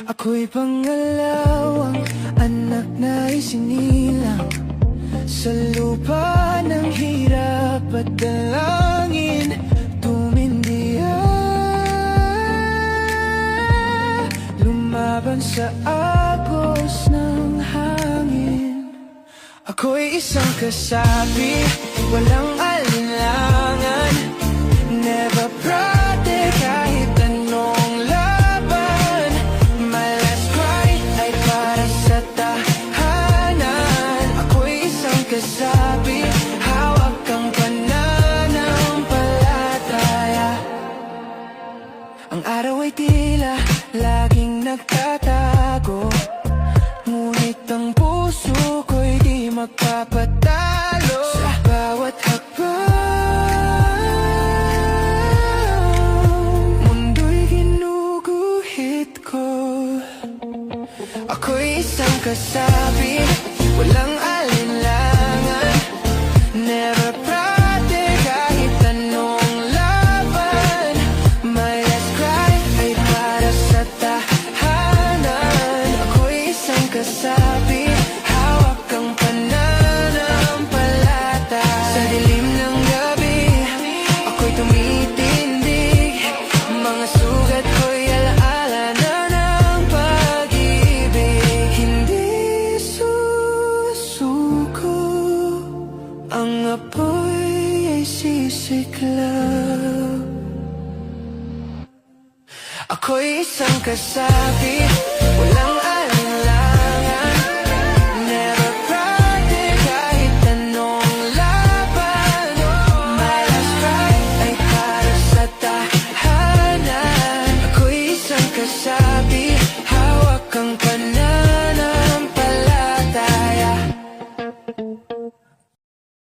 Ako'y pangalawang anak na isinilang sa lupa ng hirap at dalangin. Tumindiya, lumaban sa agos ng hangin. Ako'y isang kasapi, walang alinlangan. Never brother kahit anong laban. My last cry ay para sa tahanan. Ako'y isang kasapi, hawak ang pananampalataya. Ang araw ay tila laging nagtatago, ngunit ang puso ko'y di magpapatalo. Sa bawat hakbang, mundo'y ginuguhit ko. Ako'y isang kasapi, walang alinlangan. Never brother kahit anong laban. My last cry ay para sa tahanan. Ako'y isang kasapi, hawak ang pananampalataya. Sa dilim ng gabi, ako'y tumitindig. Mga sugat ko'y alaala na ng pag-ibig. Hindi susuko, ang apoy ay sisiklaw. Ako'y isang kasapi, walang alinlangan. Never brother kahit anong laban. My last cry ay para sa tahanan. Ako'y isang kasapi, hawak ang pananampalataya.